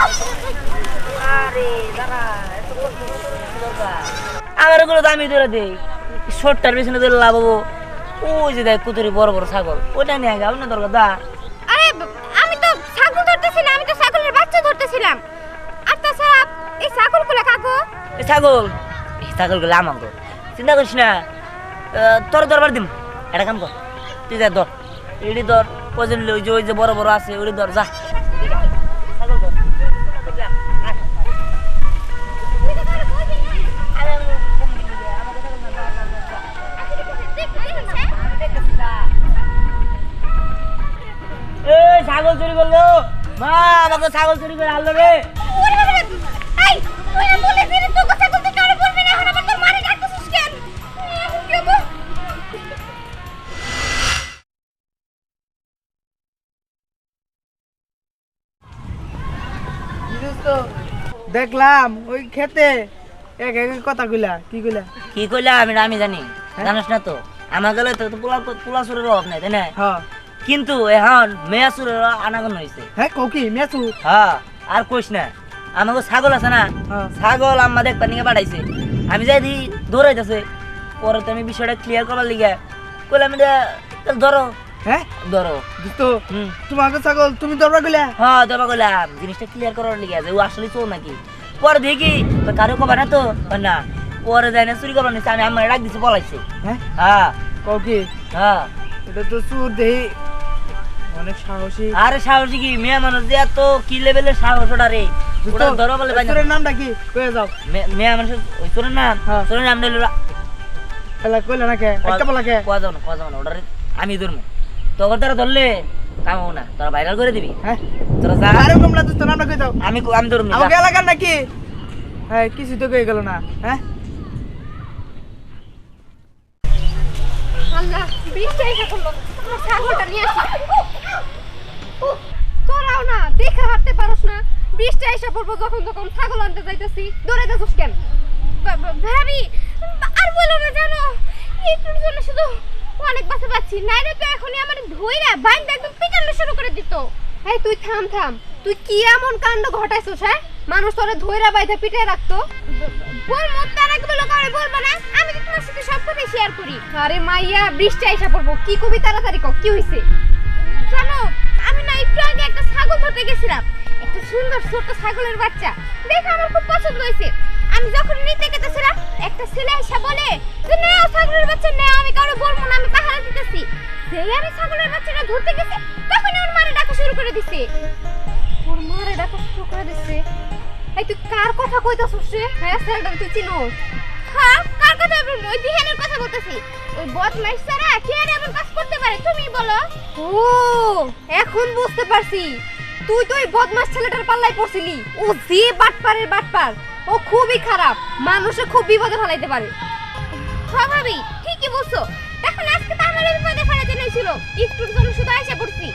আরে দাঁড়া, এত কষ্ট দরকার আমার ওগুলো দামি ধরে দেই, শর্টটার পিছনে ধরে লাভ হবো। ওই যে দেখ কুতুরি বড় বড় ছাগল, ওটা নিয়ে আগে আপনার দরকার দা। আরে আমি তো ছাগল ধরতেছি না, আমি তো ছাগলের বাচ্চা ধরতেছিলাম। আর তাছাড়া এই ছাগলগুলো কাকু, এই ছাগলগুলো আমার তো চিন্তা করিস না, তোর দরবার দিম। একটা কাম কর, তুই যা ধর, এটি ধর, প্রয়োজন ওই যে বড় বড় আছে ওটি ধর, যা ছাগল ধর। ছাগল চুরি করলো মা, আমাকে ছাগল চুরি করে আনলো রে। দেখলাম ওই খেতে এক এক কথা কইলা, কি কইলা? কি কইলা আমি জানি, জানিস না তো? আমার গেলে তো পোলা চুরের অভাব নাই, তাই না? হ্যাঁ কিন্তু এখন মেয়া চুরের আনাগন হয়েছে। হ্যাঁ ককি মেচু। হ্যাঁ আর কইস না, আমাকে ছাগল আছে না, ছাগল আম্মা দেখবার নিয়ে পাঠাইছে। আমি যাই দি দৌড়াইতেছে, পরে তো আমি বিষয়টা ক্লিয়ার করার লিগে কইলাম ধরো। হ্যাঁ ধরো দোস্ত, তোমাকে ছাগল তুমি দরবার কইলা? হ্যাঁ দরবার কইলাম, জিনিসটা ক্লিয়ার করার লিগে যে ও আসলে চোর নাকি। পরে দেখি কারো কবা না তো না, পরে যাই না চুরি করবার নিচ্ছে, আমি আমার ডাক দিছি বলাইছে। হ্যাঁ হ্যাঁ ককি হ্যাঁ, এটা তো চুর দেহি অনেক সাহসী। আরে সাহসী কি, মেয়ে মানুষ যে এত কি লেভেলের সাহস ওটা রে, ওটা ধরো বলে ভাই। চোরের নামটা কি কয়ে যাও? মেয়ে মানুষ ওই চোরের নাম, চোরের নাম নিল এলা কইলা না কে একটা বলা কে? কোয়া যাও না ওটা আমি ধরবো, তোর দ্বারা ধরলে কামাবো না, তোরা ভাইরাল করে দিবি। হ্যাঁ তোরা যা, আরে তোমরা দোস্ত নামটা কই দাও। আমি ধরবো না। আমাকে এলাকার নাকি? হ্যাঁ কিছু তো কই গেল না। হ্যাঁ আল্লাহ বৃষ্টি এসে পড়লো, আমার ছাগলটা নিয়ে আসি। তোরাও না দেখে হাঁটতে পারোস না, বৃষ্টি এসে পড়বো যখন ছাগল আনতে যাইতেছি দৌড়ে যাচ্ছিস কেন? ভাবি আর বলো না, জানো একটুর জন্য শুধু অনেক বাসে পাচ্ছি, নাইলে তো এখনই আমার ধইরা বাইন্দা একদম পিটানো শুরু করে দিত। এই তুই থাম, তুই কি এমন কাণ্ড ঘটাইছস? হ্যাঁ মানুষ তোরে ধইরা বাইধা পিটায় রাখতো, বলমো তার আগে বলো কারে বলবো না, আমি তো তোমার সাথে সব কথা শেয়ার করি। আরে মাইয়া বৃষ্টি আইসা পড়বো, কি কবি তাড়াতাড়ি কও কি হইছে? জানো আমি না একটু আগে একটা ছাগল ধরতে গেছিলাম, একটা সুন্দর ছোট ছাগলের বাচ্চা দেখে আমার খুব পছন্দ হয়েছে। আমি যখন নিতে গেছিলাম একটা ছেলে এসে বলে যে নাও ছাগলের বাচ্চা নাও, আমি কারো বলবো না, আমি পাহারা দিতেছি। যেই আমি ছাগলের বাচ্চাটা ধরতে গেছি তখন ওর মারে ডাকা শুরু করে দিছে। এই তুই কার কথা কইতাছস রে? হ্যাঁ ছেলেটা তুই চিনোস? হ্যাঁ কার কথা? ওই দিহানের কথা বলতেছি। ওই বদমাইশ সারা কে আর এমন কাজ করতে পারে তুমি বলো? ও এখন বুঝতে পারছি, তুই তো ওই বদমাইশ ছেলেটার পাল্লায় পড়ছিলি। ও যে বাটপার, ও খুবই খারাপ, মানুষে খুব বিপদে ফেলাইতে পারে। হ্যাঁ ভাবি ঠিকই বলছো, এখন আজকে তো আমার বিপদে ফেলাইতে নিয়েছিল, একটুর জন্য শুধু আইসা পড়ছি।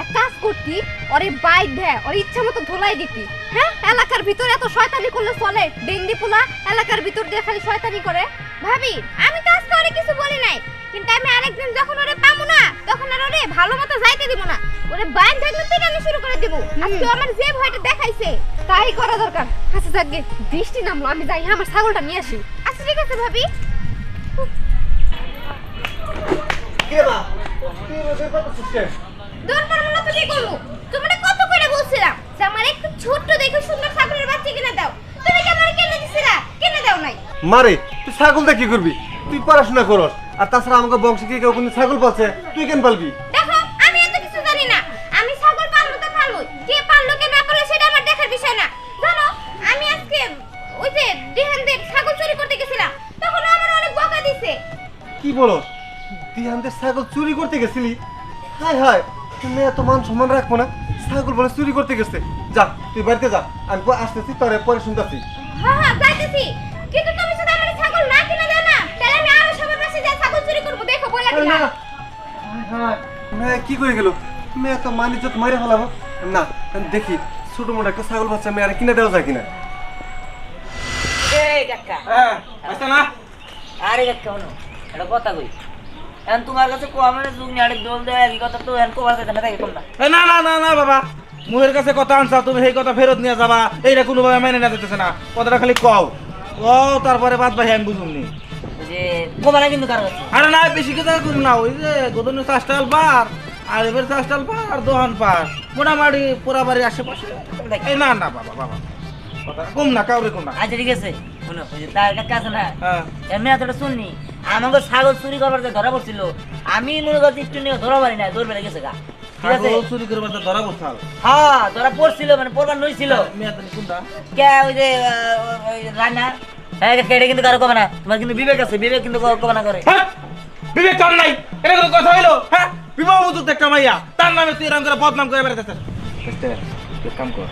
এক কাজ করতি, ওরে বাইক দে, ওর ইচ্ছা মতো ধোলাই দিতি। হ্যাঁ এলাকার ভিতরে এত শয়তানি করলে চলে? ডেঙ্গি পোলা এলাকার ভিতর দিয়ে খালি শয়তানি করে। ভাবি আমি তো আজকে ওরে কিছু বলি নাই, কিন্তু আমি আরেকদিন যখন ওরে পাবো না তখন আর ওরে ভালো মতো যাইতে দিব না, ওরে বাইন ধরে পিটানো শুরু করে দিব। আজকে আমার যে ভয়টা দেখাইছে তাই করা দরকার। আচ্ছা যাকগে বৃষ্টি নামলো, আমি যাই আমার ছাগলটা নিয়ে আসি। আচ্ছা ঠিক আছে ভাবি। কে বা কি রোজে কত সুস্কে দরকার মনে তো কি করব? তোমারে কত করে বলছিলাম যে আমার একটু ছোট্ট দেখে সুন্দর ছাগলের বাচ্চা কিনে দাও, তুমি কি আমারে কিনে দিছিলা? কিনে দাও নাই। মারে তুই ছাগল দিয়ে কি করবি? তুই পড়াশোনা করস, আর তাছাড়া আমাকে বংশে কি কেউ কোনো ছাগল পাচ্ছে, তুই কেন পালবি? দেখো আমি এত কিছু জানি না, আমি ছাগল পালবো তো পালবো, কে পাললো কে না পাললো সেটা আমার দেখার বিষয় না। জানো আমি আজকে ওই যে দিহানদের ছাগল চুরি করতে গেছিলাম, তখন আমার অনেক বকা দিছে। কি বলস? দিহানদের ছাগল চুরি করতে গেছিলি? হায় হায়, তুমি এত মান সম্মান রাখবো না, ছাগল বলে চুরি করতে গেছে। যা তুই বাড়িতে যা, আমি আসতেছি, তোরে পরে শুনতেছি। হ্যাঁ যাইতেছি, কিন্তু তুমি যদি আমার ছাগল না কিনে দাও না তাহলে আমি আরো সবার কাছে যা ছাগল চুরি করব, দেখো বলে দিলাম। মেয়ে কি করে গেল? মেয়ে তো মান ইজ্জত মারে ফেলাবো না। দেখি ছোট মোটো একটা ছাগল বাচ্চা মেয়ে আর কিনে দেওয়া যায় কিনা। এই কাকা, হ্যাঁ আসতে না। আরে কাকা শোনো, একটা কথা কই, এখন তোমার কাছে কো আমার যুগ নিয়ে আরে দোল দেয় এই কথা তো এখন কোবার কথা না, তাই তোমরা না না না না বাবা, মুহের কাছে কথা আনছা তুমি সেই কথা ফেরত নিয়ে যাবা এইটা কোনোভাবে মেনে না দিতেছে না কথাটা খালি কও ও তারপরে বাদ বাহি আমি বুঝুমনি ওই যে কোবা না কিন্তু কারো কাছে। আরে না বেশি কথা কম না ওই যে গোদনের চাষটাল পার আর এবার চাষটাল পার আর দোহান পার মোটামুটি পুরা বাড়ির আশেপাশে এই না না বাবা বাবা কথা কম না কাউরে কম না আচ্ছা ঠিক আছে শুনো ওই যে তার কাকা আছে না হ্যাঁ এমনি এতটা শুননি আমাকে ছাগল চুরি করবার যে ধরা পড়ছিল আমি মনে করছি একটু নিয়ে ধরা পারি না দৌড় বেড়ে গেছে গা ঠিক আছে ছাগল চুরি করবার তো ধরা পড়ছাল হ্যাঁ ধরা পড়ছিল মানে পড়বার নইছিল মেয়ে তুমি কোনটা কে ওই যে রান্না হ্যাঁ এটা কিন্তু কারো কবে না তোমার কিন্তু বিবেক আছে বিবেক কিন্তু কবে না করে হ্যাঁ বিবেক কার নাই এটা কোনো কথা হইলো হ্যাঁ বিবাহ উপযুক্ত একটা মাইয়া তার নামে তুই এরকম করে বদনাম করে বেড়াতেছিস বুঝতে এক কাম কর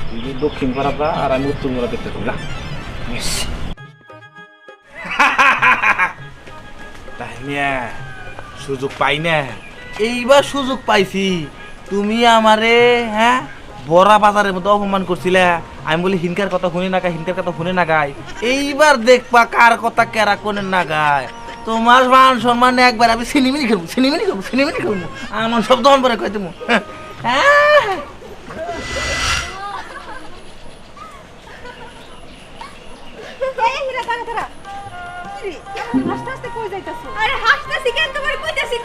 তুই দক্ষিণ পাড়া যা আর আমি উত্তর পাড়া দেখতে যা তাই মিয়া সুযোগ পাই না এইবার সুযোগ পাইছি তুমি আমারে হ্যাঁ বড়া বাজারের মতো অপমান করছিলে আমি বলি হিনকার কথা শুনে না গাই হিনকার কথা শুনে না গাই এইবার দেখবা কার কথা কেরা কোনে না গায় তোমার মান সম্মান একবার আমি সিনেমিনি খেলবো আমার সব দমন করে কয় তুমি এই হীরা দাঁড়া দাঁড়া কি রে কেমন হাসতে হাসতে কই যাইতাছো? আরে হাসতেছি কেন তোমার কইতাছি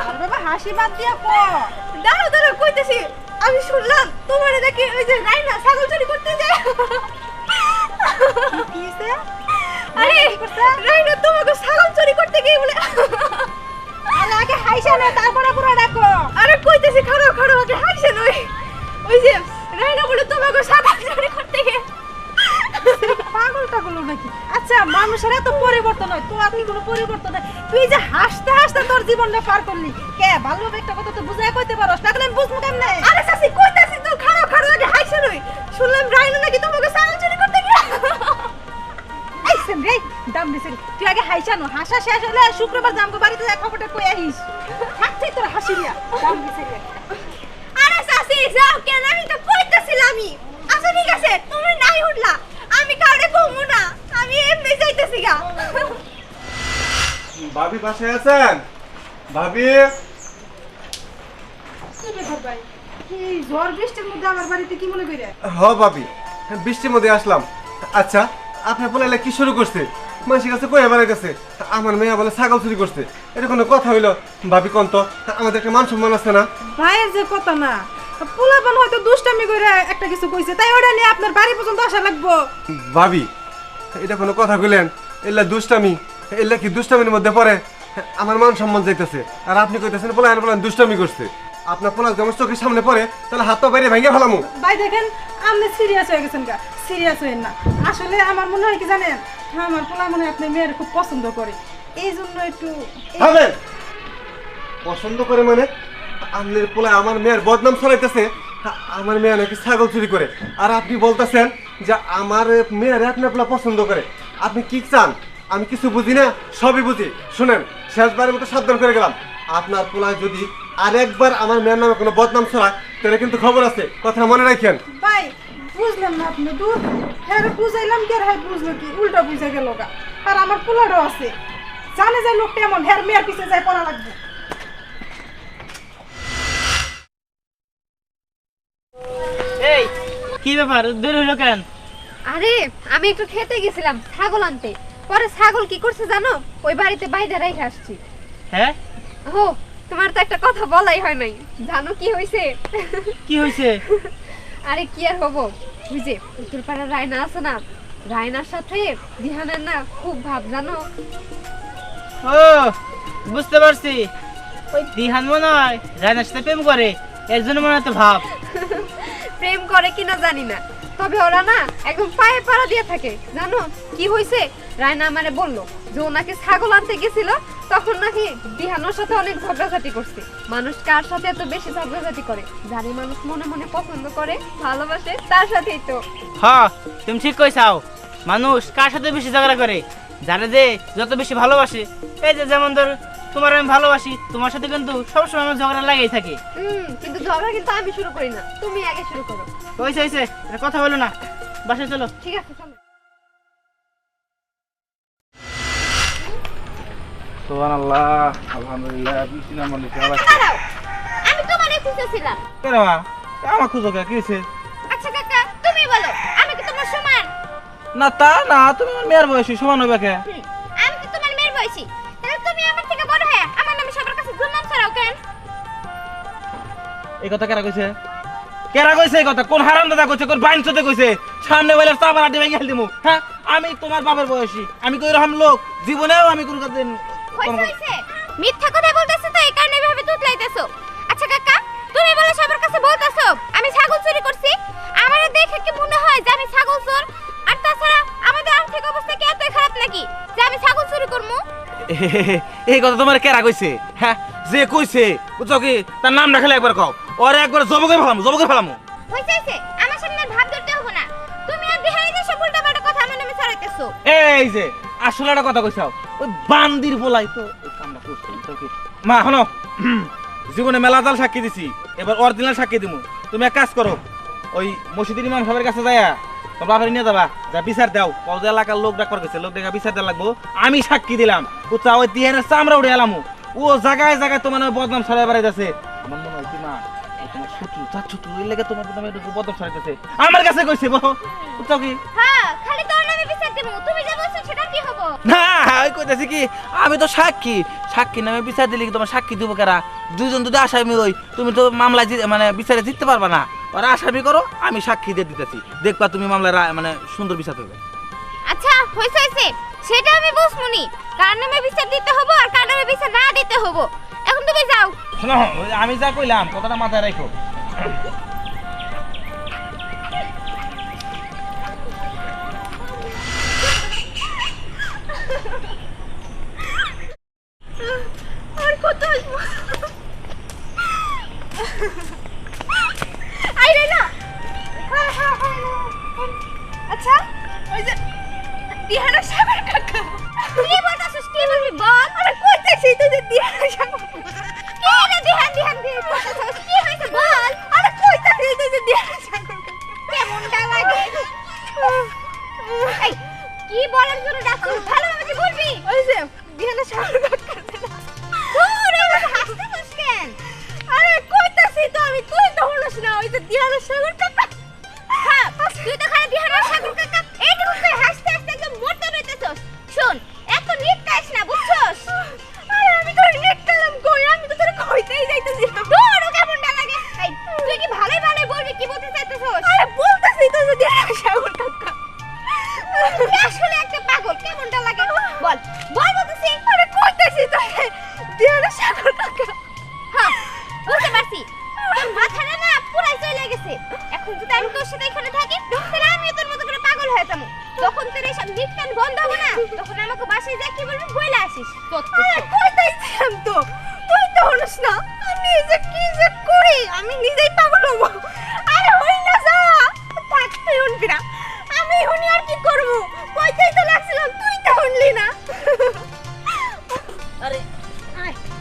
আর বাবা হাসি বাদ দিয়া কো দাঁড়াও দাঁড়াও কইতাছি আমি শুনলাম তোমারে নাকি ওই যে রাইনা ছাগল চুরি করতে যায় কি হইছে? আরে রাইনা তোমাকে ছাগল চুরি করতে গিয়ে বলে আরে আগে হাইসা না তারপরে পুরো ডাকো আরে কইতাছি খাড়ো খাড়ো আগে হাইসা নই ওই যে রাইনা বলে তোমাকে ছাগল চুরি করতে গিয়ে পাগল টাগল নাকি আচ্ছা মানুষের এত পরিবর্তন হয় তো আপনি কোনো পরিবর্তন নাই তুই যে হাসতে হাসতে তোর জীবনটা পার করলি কে ভালোভাবে একটা কথা তো বুঝায় কইতে পারোস না আমি বুঝবো কেমনে আরে চাচি কইতাছি তো খারাপ খারাপ আগে হাইছে নই শুনলাম রাইনা নাকি তোমাকে ছাগল চুরি করতে গিয়ে আইছেন রে দাম দিছেন তুই আগে হাইছানো হাসা শেষ হলে শুক্রবার জামগো বাড়িতে যা খবরটা কই আইস থাকতেই তোর হাসিলিয়া দাম দিছেন আরে চাচি যাও কেন আমি তো কইতাছিলামই আচ্ছা ঠিক আছে তুমি নাই উঠলা আমি কাউরে কমু না আমি এমনি যাইতেছি গা ভাবি বাসায় আছেন ভাবি কি ব্যাপার ভাই কি ঝড় বৃষ্টির মধ্যে আমার বাড়িতে কি মনে কইরা হ ভাবি বৃষ্টির মধ্যে আসলাম আচ্ছা আপনার পোলাইলে কি শুরু করছে মাসির কাছে কয়ে বেড়াইতেছে আমার মেয়ে বলে ছাগল চুরি করছে এটা কোনো কথা হইলো ভাবি কোন তো আমাদের একটা মান সম্মান আছে না ভাইয়ের যে কথা না পোলাপান হয়তো দুষ্টামি করে একটা কিছু কইছে তাই ওটা নিয়ে আপনার বাড়ি পর্যন্ত আসা লাগবো ভাবি এটা কোনো কথা কইলেন এল্লা দুষ্টামি এল্লা কি দুষ্টামির মধ্যে পড়ে আমার মান সম্মান যাইতেছে আর আপনি কইতেছেন পোলান দুষ্টামি করছে আপনার পোলা যেমন চোখের সামনে পড়ে তাহলে হাত পা বাইরে ভেঙে ফেলামু ভাই দেখেন আপনি সিরিয়াস হয়ে গেছেন গা সিরিয়াস হয়েন না আসলে আমার মনে হয় কি জানেন আমার পোলা মনে হয় আপনার মেয়ের খুব পছন্দ করে এই জন্য একটু হবে পছন্দ করে মানে আপনার পোলা আমার মেয়ের বদনাম ছড়াইতেছে আমার মেয়ে নাকি ছাগল চুরি করে আর আপনি বলতেছেন যে আমার মেয়ের আপনার পোলা পছন্দ করে আপনি কি চান আমি কিছু বুঝি না সবই বুঝি শুনেন শেষবারের মতো সাবধান করে গেলাম আপনার পোলা যদি আরেকবার আমার মেয়ের নামে কোনো বদনাম ছড়ায় তাহলে কিন্তু খবর আছে কথা মনে রাখেন ভাই বুঝলাম না আপনি দূর হ্যাঁ বুঝাইলাম কি আর হ্যাঁ বুঝলো কি উল্টা বুঝা গেল গা আর আমার পোলারও আছে জানে যে লোকটা এমন হ্যার মেয়ের পিছে যায় পড়া লাগবে এই কি ব্যাপার বের হইলো কেন? আরে আমি একটু খেতে গেছিলাম ছাগল আনতে পরে ছাগল কি করছে জানো ওই বাড়িতে বাইরে রেখে আসছি হ্যাঁ ও তোমার তো একটা কথা বলাই হয় নাই জানো কি হইছে কি হইছে? আরে কি আর হবো ওই যে উত্তর পাড়ার রায়না আছে না রায়নার সাথে দিহানের না খুব ভাব জানো ও বুঝতে পারছি ওই দিহান মনে হয় রায়নার সাথে প্রেম করে এর জন্য মনে হয় তো ভাব। প্রেম করে কিনা জানি না তবে ওরা না একদম পায়ে পাড়া দিয়ে থাকে জানো কি হইছে রায়না আমারে বললো যে ও নাকি ছাগল আনতে গেছিল তখন নাকি দিহানোর সাথে অনেক ঝগড়াঝাটি করছে মানুষ কার সাথে এত বেশি ঝগড়াঝাটি করে যারে মানুষ মনে মনে পছন্দ করে ভালোবাসে তার সাথেই তো হ্যাঁ তুমি ঠিক কইছাও মানুষ কার সাথে বেশি ঝগড়া করে যারা যে যত বেশি ভালোবাসে এই যে যেমন ধর তোমার আমি ভালোবাসি তোমার সাথে কিন্তু সবসময় আমার ঝগড়া লাগেই থাকে। কিন্তু ঝগড়া কিন্তু আমি শুরু করি না তুমি আগে শুরু করো হইছে হইছে এটা কথা বলো না বাসায় চলো। ঠিক আছে চলো সুবহানাল্লাহ আলহামদুলিল্লাহ বৃষ্টি নাম বলে দাঁড়াও আমি তোমারে খুঁজতেছিলাম। কেন মা আমার খুঁজো কে কি হয়েছে? আচ্ছা কাকা তুমি বলো, আমি কি তোমার সমান? না তা না, তুমি আমার মেয়ের বয়সী, সমান হইবে কে? আমি কি তোমার মেয়ের বয়সী? তাহলে তুমি আমার থেকে বড় হয়ে আমার নামে সবার কাছে দুর্নাম ছড়াও কেন? এই কথা কেরা কইছে? কেরা কইছে এই কথা? কোন হারামদাদা কইছে? কোন বাইনচোদে কইছে? সামনে বলে চাপার আড্ডি ভেঙে দিমু। হ্যাঁ, আমি তোমার বাবার বয়সী, আমি কই রকম লোক জীবনেও আমি কোন কথা হইছে মিথ্যা কথা বলতেছো তো, এই কারণে এভাবে তুতলাইতেছো। আচ্ছা কাকা তুমি বলে সবার কাছে বলতেছো আমি ছাগল চুরি করছি? আমারে দেখে কি মনে হয় যে আমি ছাগল চোর? আর তাছাড়া আমাদের আর্থিক অবস্থা কি এতই খারাপ নাকি যে আমি ছাগল চুরি করবো? এই কথা তোমার কেরা কইছে? হ্যাঁ, যে কইছে বুঝছো কি তার নাম রাখলে একবার কও, ওরে একবার জবকে ফেলামু। হইছে আমার সামনে আর ভাব ধরতে হবে না। তুমি আর দেখাই যে সব উল্টাপাল্টা কথা আমার নামে ছড়াইতেছো। এই যে আসলে একটা কথা কইছাও, ওই বান্দির বলাই তো ওই কামটা করছে বুঝছো কি? মা হনো, জীবনে মেলা জাল সাক্ষী দিছি, এবার অরিজিনাল সাক্ষী দিমু। তুমি এক কাজ করো, ওই মসজিদের ইমাম সাহেবের কাছে যায়া তোর বাবার নিয়ে যাবা, যা বিচার দাও, কও যে এলাকার লোক ডাক্তার গেছে, লোক দেখা বিচার দেওয়া লাগবো। আমি সাক্ষী দিলাম বুঝছো, ওই তিহানের চামড়া উঠে এলামু। ও জায়গায় জায়গায় তোমার নামে বদনাম ছড়াই বেড়াইতেছে। আমার মনে হয় কি মা, ও তোমার শত্রু, যার শত্রু এই লেগে তোমার নামে এরকম বদনাম ছড়াইতেছে। আমার কাছে কইছে বুঝছো কি? হ্যাঁ খালি তোর নামে বিচার দেবো, তুমি যা বলছো সেটা কি হবো? না ওই কইতেছি কি, আমি তো সাক্ষী নামে বিচার দিলে কি তোমার সাক্ষী দিব কারা? দুইজন যদি আসামি হই, তুমি তো মামলায় মানে বিচারে জিততে পারবা না। ওরা আসামি করো, আমি সাক্ষী দিয়ে দিতেছি, দেখবা তুমি মামলায় মানে সুন্দর বিচার হবে। আচ্ছা হইছে সেটা আমি বুঝমুনি, কার নামে বিচার দিতে হবো আর কার নামে বিচার না দিতে হবো। এখন তুমি যাও। শোনো, ওই আমি যা কইলাম কথাটা মাথায় রাখো। আর কত আই রে না। আচ্ছা ওই যে দিহানা সাগর কাকা, কি বলতাছিস? কি বলবি বল? আরে কইতেছি তুই যে দিহানা সাগর কি রে দিহান দিয়ে কইতাছিস? কি হইছে বল? আরে কইতাছি তুই যে দিহানা সাগর কেমনটা লাগে? এই কি বলার জন্য ডাকছিস? ভালোভাবে কি বলবি? ওই যে দিহানা সাগর কাকা। ওরে হাসতেছিস কেন? আরে কইতাছি তো আমি, তুই তো হলস না ওই যে দিহানা সাগর কাকা। হ্যাঁ তুই তো খালি দিহানা সাগর কাকা এইটুকু তুই হাসতে হাসতে একদম মরতে রইতেছস। শোন এত নিট কাইস না বুঝছস? আরে আমি তোর নিট কালাম কই, আমি তো তোর কইতেই যাইতেছি। তোর কেমনটা লাগে? এই তুই কি ভালোই বলবি কি বলতে চাইতেছস? আরে বলতাছি তো যে দিহানা সাগর কাকা। তুই আসলে একটা পাগল, কেমনটা লাগে বল বলতেছি। আরে কইতেছি তো দিহানা সাগর কাকা। হ্যাঁ বুঝতে পারছি, তোর মাথাটা না পুরাই চলে গেছে। এখন যদি আমি তোর সাথে এখানে থাকি তাহলে আমিও তোর মতো করে পাগল হয়ে যাবো। যখন তোর এইসব নিটকান বন্ধ হবে না, তখন আমাকে বাসায় যা কি বলবি বইলা আসিস। আরে কইতেছিলাম তো, তুই তো হলস না। আমি যে কি যে করি, আমি নিজেই পাগল হবো। আরে হই না যা থাক, তুই শুনবি না, আমি শুনি আর কি করবো? কইতেই তো লাগছিলাম, তুই তো শুনলি না। আরে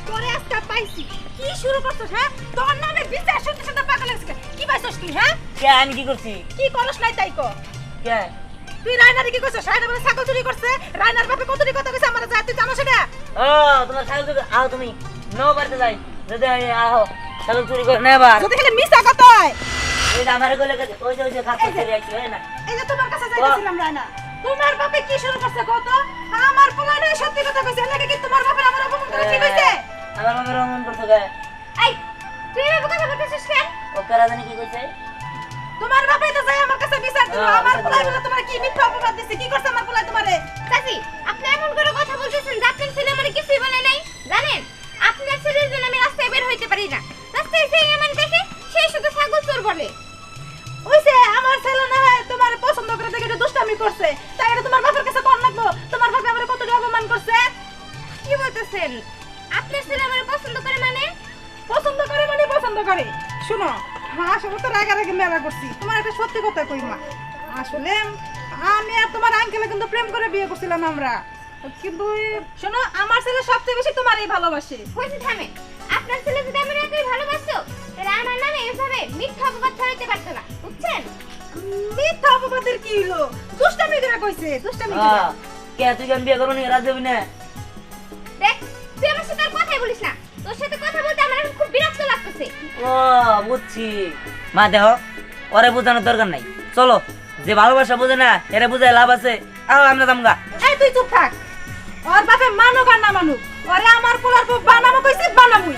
তোরে আজকে পাইছি। কি শুরু করছস? হ্যাঁ, তোর নামে বিচার শুনতে শুনতে পাগল হইছিস। কি পাইছস তুই? হ্যাঁ, কে আমি কি করছি? কি করস নাই তাই কো। কে তুই রায়নারে কি কইছস? রায়না বলে ছাগল চুরি করছে। রায়নার বাপে কতটি কথা কইছে আমার, যা তুই জানো সেটা? ও তোমার ছাগল চুরি আও, তুমি নো বাড়তে যাই যদি আও ছাগল চুরি করে নেবা। যদি খালি মিছা কথা হয়। ওই যে আমারে গলে ওই যে খাচ্ছে চুরি আইছে না। এই যে তোমার কাছে যাইতেছিলাম রায়না। তোমার বাপে কি শুরু করছে কত? আমার পোলারে সত্যি কথা কইছে, নাকি কি তোমার বাপে আমার অপমান করে কি কইছে? আমার বাবার অমন করতে গায়। এই তুই এভাবে কথা বলতেছিস কেন? ও কারা জানি কি কইছে? তোমার বাপে তো যাই আমার কাছে বিচার দিল। আমার পোলারে বলে তোমার কি মিথ্যা অপবাদ দিছে? কি করছে আমার পোলারে তোমারে? চাচি আপনি এমন করে কথা বলতেছেন যে আপনার ছেলে আমারে কিছুই বলে নাই। জানেন আপনার ছেলের জন্য আমি রাস্তায় বের হইতে পারি না। রাস্তায় এসে আমার দেখে সেই শুধু ছাগল চোর বলে। ওইছে আমার ছেলে না হয় তোমার পছন্দ করে দেখে এটা দুষ্টামি করছে, তাই এটা তোমার বাপের কাছে কোন লাগবো? তোমার বাপে আমারে কতটা অপমান করছে। কি বলতেছেন? আপনার ছেলে আমারে পছন্দ করে মানে? পছন্দ করে মানে পছন্দ করে। শুনো, আসলে তো রাগারাগি মেলা করছি। তোমার একটা সত্যি কথা কই মা, আসলে আমি আর তোমার আঙ্কেলে কিন্তু প্রেম করে বিয়ে করছিলাম আমরা। কিন্তু শোনো, আমার ছেলে সবচেয়ে বেশি তোমারই ভালোবাসে। হইছে থামে। আপনার ছেলে যদি আমার এতই ভালোবাসতো তাহলে আমার নামে এভাবে মিথ্যা অপবাদ ছড়াইতে পারতো না, বুঝছেন? মিথ্যা অপবাদের কি হলো? দুষ্টামি করে কইছে, দুষ্টামি করে। কে তুই কেন বিয়ে করবি না? রাজি হবি না? দেখ তুই আমার সাথে আর কথাই বলিস না। তোর সাথে কথা বলতে আমার এখন খুব বিরক্ত লাগতেছে। ও বুঝছি। মা দেহ, ওরে বোঝানোর দরকার নাই, চলো, যে ভালোবাসা বোঝে না এরা বোঝায় লাভ আছে। আও আমরা যামগা। এই তুই চুপ থাক। ওর বাপে মানুক আর না মানুক, ওরে আমার পোলার বউ বানামো কইছি বানামুই।